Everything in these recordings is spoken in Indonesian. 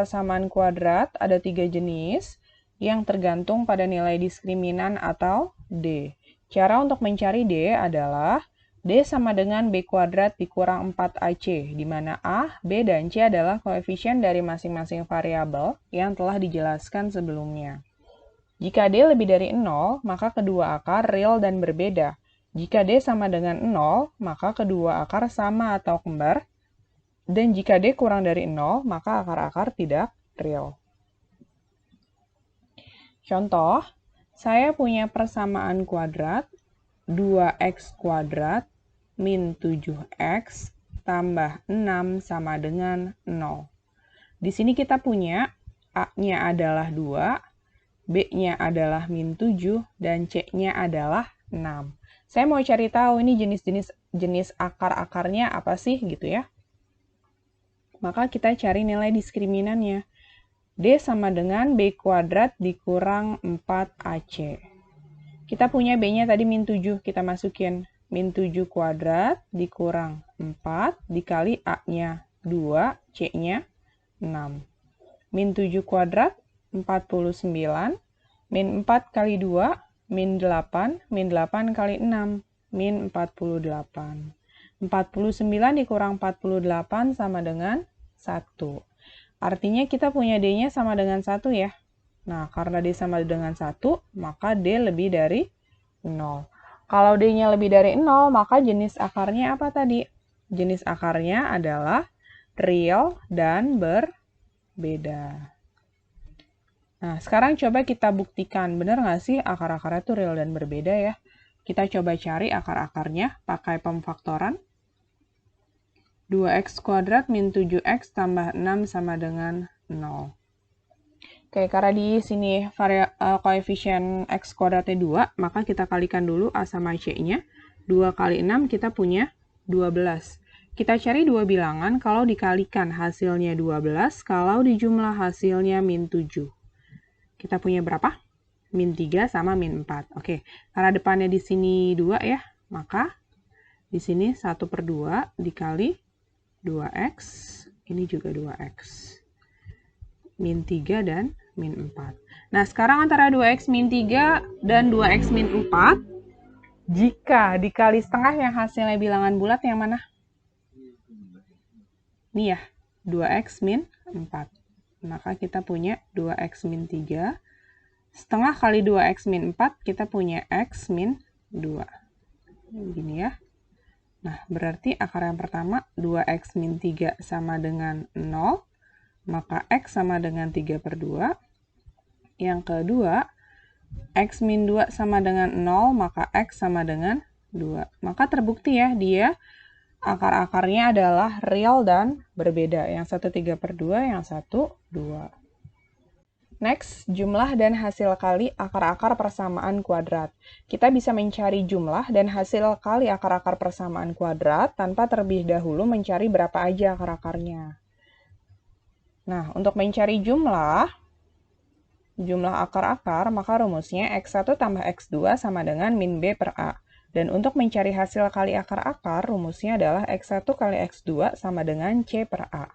persamaan kuadrat ada 3 jenis yang tergantung pada nilai diskriminan atau D. Cara untuk mencari D adalah D sama dengan B kuadrat dikurang 4AC, di mana A, B, dan C adalah koefisien dari masing-masing variabel yang telah dijelaskan sebelumnya. Jika D lebih dari 0, maka kedua akar real dan berbeda. Jika D sama dengan 0, maka kedua akar sama atau kembar. Dan jika D kurang dari 0, maka akar-akar tidak real. Contoh, saya punya persamaan kuadrat 2x kuadrat min 7x tambah 6 sama dengan 0. Di sini kita punya A-nya adalah 2, B-nya adalah min 7, dan C-nya adalah 6. Saya mau cari tahu ini jenis akar-akarnya apa sih gitu ya. Maka kita cari nilai diskriminannya. D sama dengan B kuadrat dikurang 4AC. Kita punya B-nya tadi min 7, kita masukin. Min 7 kuadrat dikurang 4 dikali A-nya 2, C-nya 6. Min 7 kuadrat 49, min 4 kali 2, min 8 kali 6, min 48. 49 dikurang 48 sama dengan 1. Artinya kita punya D-nya sama dengan 1 ya. Nah, karena D sama dengan 1, maka D lebih dari 0. Kalau D-nya lebih dari 0, maka jenis akarnya apa tadi? Jenis akarnya adalah real dan berbeda. Nah, sekarang coba kita buktikan, benar nggak sih akar-akarnya itu real dan berbeda ya? Kita coba cari akar-akarnya pakai pemfaktoran. 2x kuadrat min 7x tambah 6 sama dengan 0. Oke, karena di sini koefisien x kuadratnya 2, maka kita kalikan dulu A sama C-nya. 2 kali 6 kita punya 12. Kita cari dua bilangan kalau dikalikan hasilnya 12, kalau dijumlah hasilnya min 7. Kita punya berapa? Min 3 sama min 4. Oke, karena depannya di sini 2 ya, maka di sini 1/2 dikali 2x, ini juga 2x. Min 3 dan min 4. Nah, sekarang antara 2x min 3 dan 2x min 4, jika dikali setengah yang hasilnya bilangan bulat yang mana? Ini ya, 2x min 4. Maka kita punya 2x min 3. Setengah kali 2x min 4, kita punya x min 2. Begini ya. Nah, berarti akar yang pertama 2x min 3 sama dengan 0. Maka x sama dengan 3/2. Yang kedua, x min 2 sama dengan 0, maka x sama dengan 2. Maka terbukti ya, dia akar-akarnya adalah real dan berbeda. Yang satu 3/2, yang satu 2. Next, jumlah dan hasil kali akar-akar persamaan kuadrat. Kita bisa mencari jumlah dan hasil kali akar-akar persamaan kuadrat tanpa terlebih dahulu mencari berapa aja akar-akarnya. Nah, untuk mencari jumlah akar-akar, maka rumusnya x1 tambah x2 sama dengan min b per a. Dan untuk mencari hasil kali akar-akar, rumusnya adalah x1 kali x2 sama dengan c per a.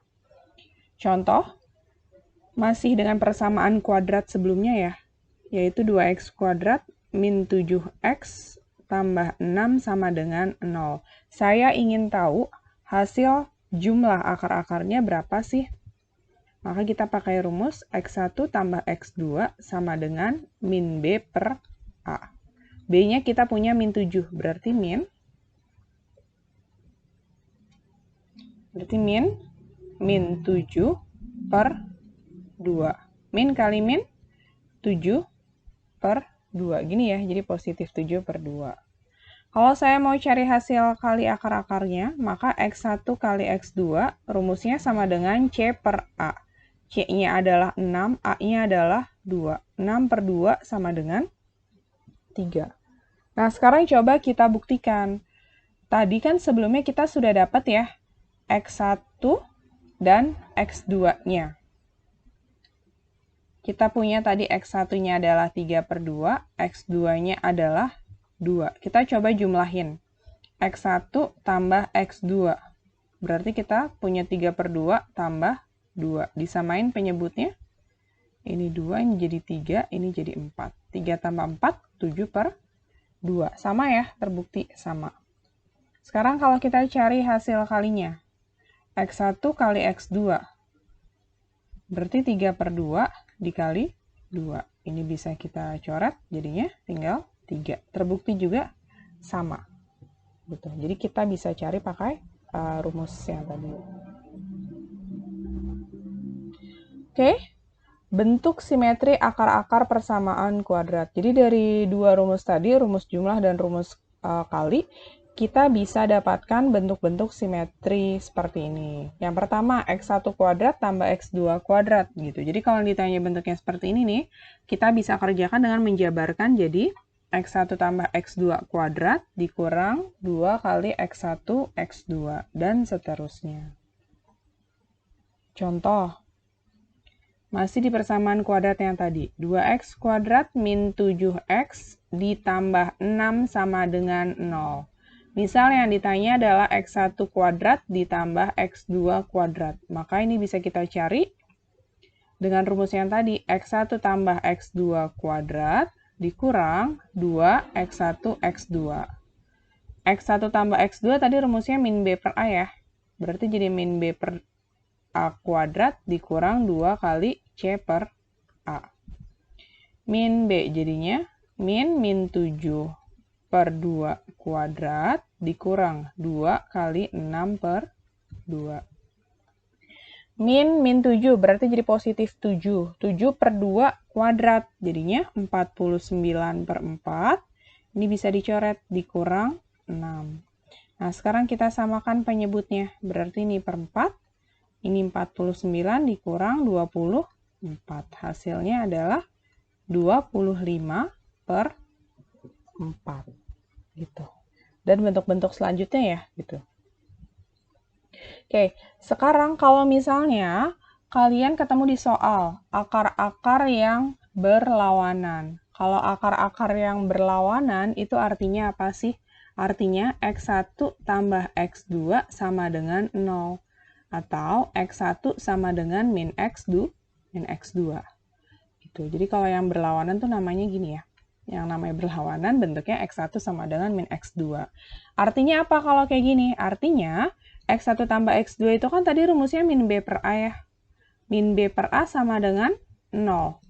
Contoh, masih dengan persamaan kuadrat sebelumnya ya, yaitu 2x kuadrat min 7x tambah 6 sama dengan 0. Saya ingin tahu hasil jumlah akar-akarnya berapa sih? Maka kita pakai rumus x1 tambah x2 sama dengan min b per a. B-nya kita punya min 7, berarti min 7 per 2. Min kali min 7 per 2. Gini ya, jadi positif 7 per 2. Kalau saya mau cari hasil kali akar-akarnya, maka x1 kali x2 rumusnya sama dengan c per a. C-nya adalah 6, A-nya adalah 2. 6 per 2 sama dengan 3. Nah, sekarang coba kita buktikan. Tadi kan sebelumnya kita sudah dapat ya, x1 dan x2-nya. Kita punya tadi x1-nya adalah 3/2, x2-nya adalah 2. Kita coba jumlahin. x1 tambah x2. Berarti kita punya 3/2 tambah 2. Disamain penyebutnya. Ini 2, ini jadi 3, ini jadi 4. 3 tambah 4, 7 per 2. Sama ya, terbukti sama. Sekarang kalau kita cari hasil kalinya. X1 kali X2. Berarti 3 per 2 dikali 2. Ini bisa kita coret, jadinya tinggal 3. Terbukti juga sama. Betul. Jadi kita bisa cari pakai rumus yang tadi. Oke. Bentuk simetri akar-akar persamaan kuadrat. Jadi dari dua rumus tadi, rumus jumlah dan rumus kali, kita bisa dapatkan bentuk-bentuk simetri seperti ini. Yang pertama, X1 kuadrat tambah X2 kuadrat gitu. Jadi kalau ditanya bentuknya seperti ini nih, kita bisa kerjakan dengan menjabarkan jadi X1 tambah X2 kuadrat dikurang 2 kali X1 X2 dan seterusnya. Contoh, masih di persamaan kuadrat yang tadi. 2x kuadrat min 7x ditambah 6 sama dengan 0. Misal yang ditanya adalah x1 kuadrat ditambah x2 kuadrat. Maka ini bisa kita cari dengan rumus yang tadi. X1 tambah x2 kuadrat dikurang 2x1 x2. X1 tambah x2 tadi rumusnya min b per a ya. Berarti jadi min b per A kuadrat dikurang 2 kali C per A. Min B jadinya min 7 per 2 kuadrat dikurang 2 kali 6 per 2. Min 7 berarti jadi positif 7. 7 per 2 kuadrat jadinya 49 per 4. Ini bisa dicoret dikurang 6. Nah sekarang kita samakan penyebutnya. Berarti ini per 4. Ini 49 dikurang 24. Hasilnya adalah 25 per 4. Gitu. Dan bentuk-bentuk selanjutnya ya. Gitu. Oke, sekarang kalau misalnya kalian ketemu di soal akar-akar yang berlawanan. Kalau akar-akar yang berlawanan itu artinya apa sih? Artinya X1 tambah X2 sama dengan 0. Atau X1 sama dengan min X2. Gitu. Jadi kalau yang berlawanan tuh namanya gini ya. Yang namanya berlawanan bentuknya X1 sama dengan min X2. Artinya apa kalau kayak gini? Artinya X1 tambah X2 itu kan tadi rumusnya min B per A ya. Min B per A sama dengan 0.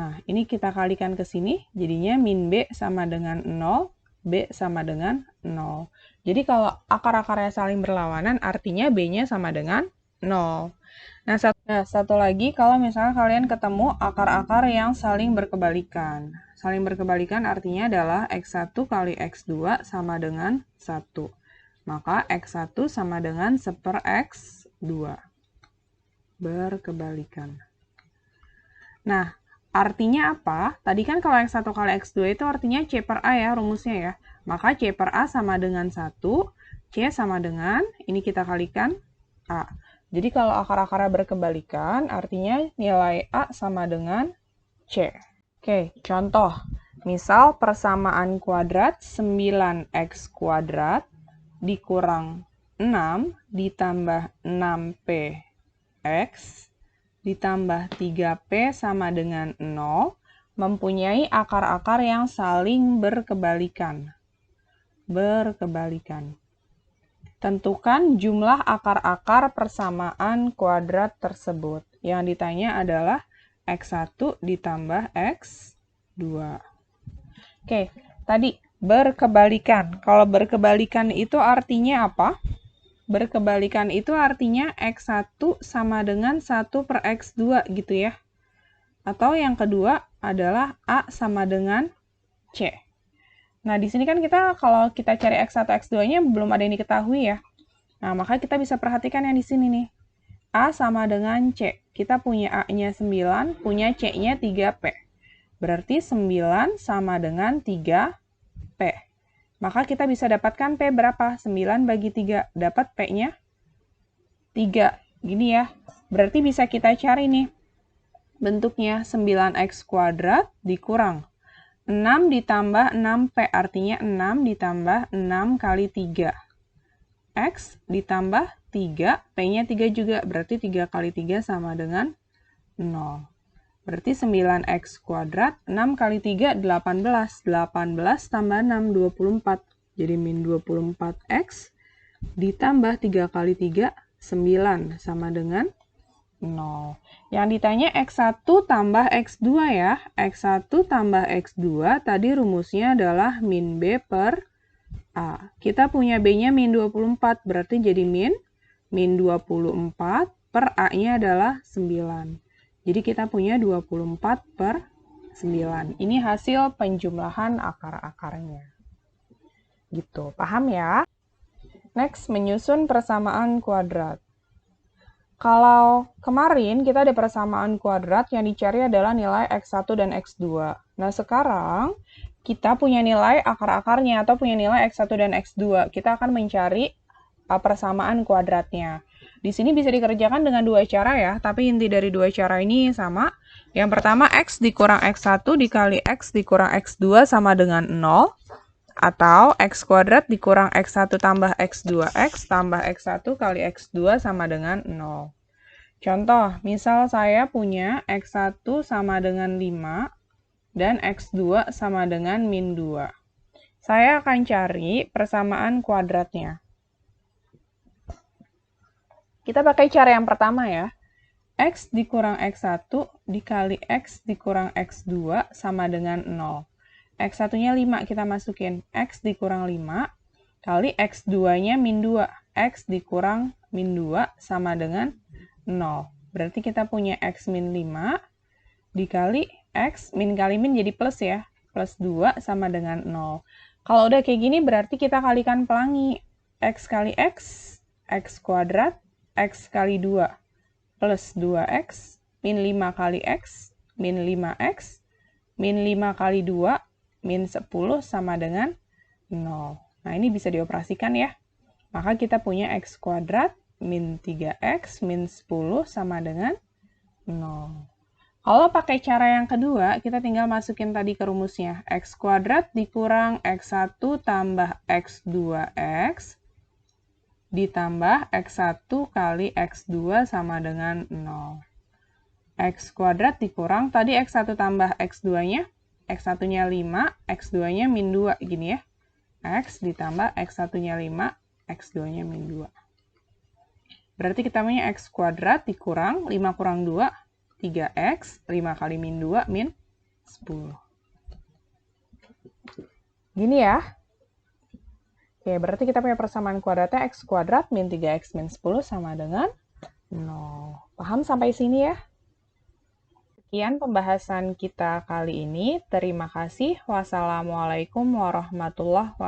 Nah, ini kita kalikan ke sini. Jadinya min B sama dengan 0. B sama dengan 0. Jadi kalau akar-akarnya saling berlawanan, artinya B-nya sama dengan 0. Nah, satu lagi, kalau misalnya kalian ketemu akar-akar yang saling berkebalikan. Saling berkebalikan artinya adalah X1 kali X2 sama dengan 1. Maka X1 sama dengan 1 per X2. Berkebalikan. Nah, artinya apa? Tadi kan kalau X1 kali X2 itu artinya C per A ya rumusnya ya. Maka C per A sama dengan 1, C sama dengan, ini kita kalikan, A. Jadi kalau akar-akarnya berkebalikan, artinya nilai A sama dengan C. Oke, contoh. Misal persamaan kuadrat 9x kuadrat dikurang 6 ditambah 6px ditambah 3p sama dengan 0 mempunyai akar-akar yang saling berkebalikan. Tentukan jumlah akar-akar persamaan kuadrat tersebut. Yang ditanya adalah X1 ditambah X2. Oke, tadi berkebalikan. Kalau berkebalikan itu artinya apa? Berkebalikan itu artinya X1 sama dengan 1 per X2 gitu ya. Atau yang kedua adalah A sama dengan C. Nah, di sini kan kalau kita cari X1, X2-nya belum ada yang diketahui ya. Nah, maka kita bisa perhatikan yang di sini nih. A sama dengan C. Kita punya A-nya 9, punya C-nya 3P. Berarti 9 sama dengan 3P. Maka kita bisa dapatkan P berapa? 9 bagi 3. Dapat P-nya 3. Gini ya. Berarti bisa kita cari nih. Bentuknya 9x kuadrat dikurang 6 ditambah 6P, artinya 6 ditambah 6 kali 3. X ditambah 3, P-nya 3 juga, berarti 3 kali 3 sama dengan 0. Berarti 9X kuadrat, 6 kali 3, 18. 18 tambah 6, 24. Jadi min 24X ditambah 3 kali 3, 9 sama dengan 0. Yang ditanya X1 tambah X2 ya. X1 tambah X2, tadi rumusnya adalah min B per A. Kita punya B-nya min 24, berarti jadi min 24 per A-nya adalah 9. Jadi kita punya 24 per 9. Ini hasil penjumlahan akar-akarnya. Gitu, paham ya? Next, menyusun persamaan kuadrat. Kalau kemarin kita ada persamaan kuadrat yang dicari adalah nilai X1 dan X2. Nah, sekarang kita punya nilai akar-akarnya atau punya nilai X1 dan X2. Kita akan mencari persamaan kuadratnya. Di sini bisa dikerjakan dengan dua cara ya, tapi inti dari dua cara ini sama. Yang pertama, X dikurang X1 dikali X dikurang X2 sama dengan 0. Atau X kuadrat dikurang X1 tambah X2X tambah X1 kali X2 sama dengan 0. Contoh, misal saya punya X1 sama dengan 5 dan X2 sama dengan min 2. Saya akan cari persamaan kuadratnya. Kita pakai cara yang pertama ya. X dikurang X1 dikali X dikurang X2 sama dengan 0. X1-nya 5, kita masukin. X dikurang 5 kali X2-nya min 2. X dikurang min 2 sama dengan 0. Berarti kita punya X min 5 dikali X, min kali min jadi plus ya. Plus 2 sama dengan 0. Kalau udah kayak gini berarti kita kalikan pelangi. X kali X, X kuadrat, X kali 2 plus 2X, min 5 kali X, min 5X, min 5 kali 2, min 10 sama dengan 0. Nah, ini bisa dioperasikan ya. Maka kita punya X kuadrat, min 3X, min 10 sama dengan 0. Kalau pakai cara yang kedua, kita tinggal masukin tadi ke rumusnya. X kuadrat dikurang X1 tambah X2X ditambah X1 kali X2 sama dengan 0. X kuadrat dikurang, tadi X1 tambah X2-nya, X1-nya 5, X2-nya min 2, gini ya. X ditambah X1-nya 5, X2-nya min 2. Berarti kita punya X kuadrat dikurang, 5 kurang 2, 3X, 5 kali min 2, min 10. Gini ya. Oke, berarti kita punya persamaan kuadratnya X kuadrat min 3X min 10 sama dengan 0. Paham sampai sini ya? Sekian pembahasan kita kali ini. Terima kasih. Wassalamualaikum warahmatullahi wabarakatuh.